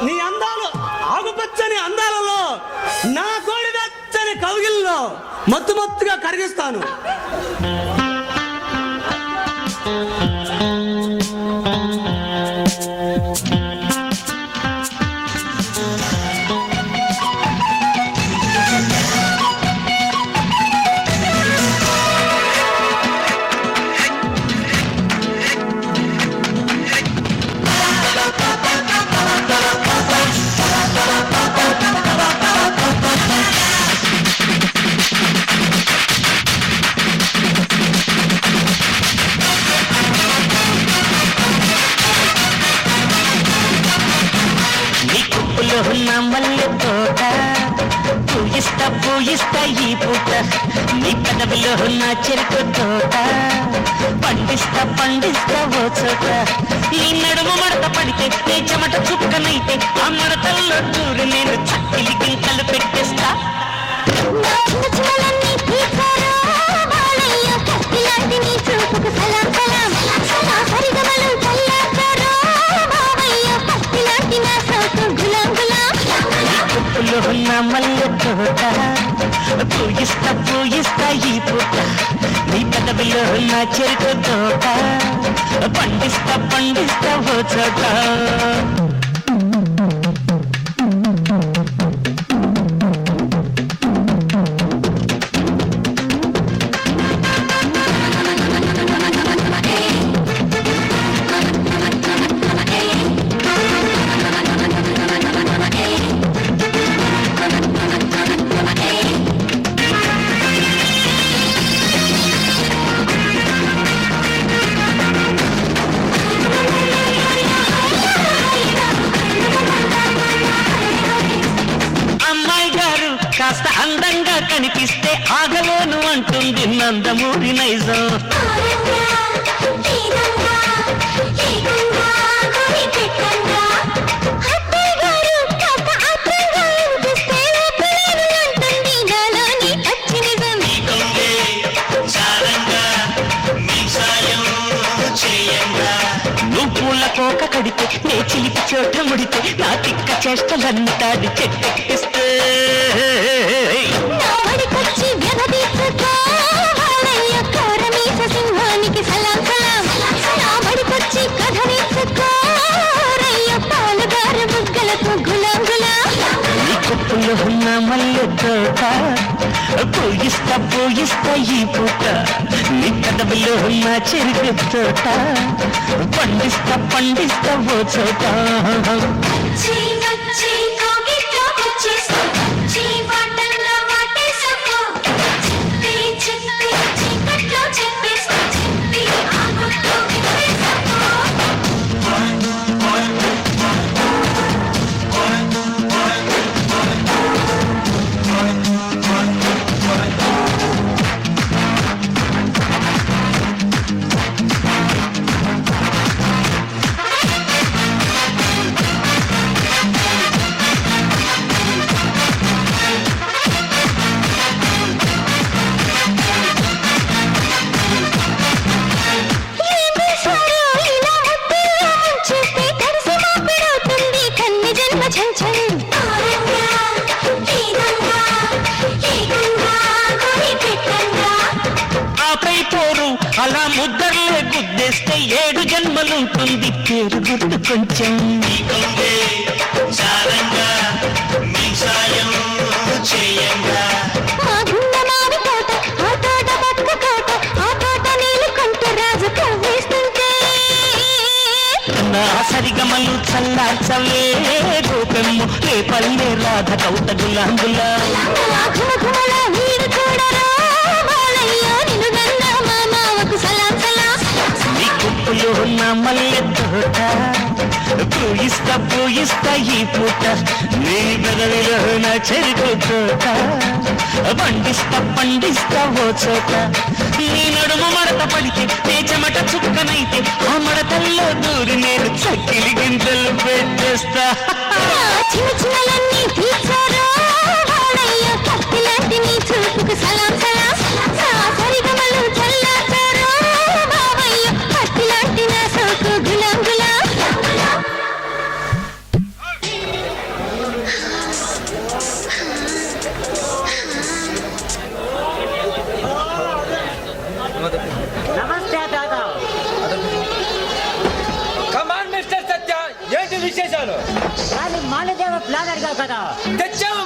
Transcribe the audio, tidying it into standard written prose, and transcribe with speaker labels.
Speaker 1: నీ అందాలు ఆకుపచ్చని అందాలలో నా కోడి వెచ్చని కవిగిల్లో మత్తు మత్తుగా కరిగిస్తాను.
Speaker 2: మల్లె తోట పూయిస్తా పూయిస్తా ఈ పూట నీ పెదవిలో ఉన్న చెరుకు తోట పండిస్తా పండిస్తా ఓ చోట ఈ నడుము మడత పడితే నీ చెమట చుక్కనైతే ఆ మడతల్లో దూరి నేను చక్కిలి గింకలు పెట్టేస్తా. ఉన్న మల్లె తోట పూయిస్తా పూయిస్తా ఈ పూట నీ పెదవిలో ఉన్న చెరుకు తోట పండిస్తా పండిస్తా ఓ చోట. కాస్త అందంగా కనిపిస్తే ఆగలేను అంటుంది నందమూరి నైజం. నువ్వు పూల కోక కడితే నే చిలిపి చోట ముడితే నా తిక్క చేష్టలన్నీ తాడి చెట్టెక్కిస్తే ఉన్న మల్లె తోట పూయిస్తా పూయిస్తా ఈ పూట నీ కదవిలో ఉన్న చెరుకు తోట పండిస్తా పండిస్తా ఓ చోట. అలా ముద్దర్లే గుద్దేస్తే 7 జన్మలుంటుంది పేరు గుర్తు కొంచెం. నా సరిగమలు చల్లార్చవే రూపెమ్ము రే పల్లె రాధ కౌట గులాంగులా. ఉన్న మల్లె తోట పూయిస్తా పూయిస్తా ఈ పూట నీ పెదవిలో నా చెరుకు తోట పండిస్తా పండిస్తా ఓ చోట. నీ నడుము మడత పడితే నీ చెమట చుక్కనైతే ఆ మడతల్లో దూరి నేను చక్కిలి గింజలు పెట్టేస్తా.
Speaker 3: నమస్తే తాత.
Speaker 4: కమాన్ మిస్టర్ సత్య, ఏంటి విశేషాలు?
Speaker 3: కానీ మాలదేవ ప్లాన్ అడిగావు కదా,
Speaker 4: తెచ్చావు.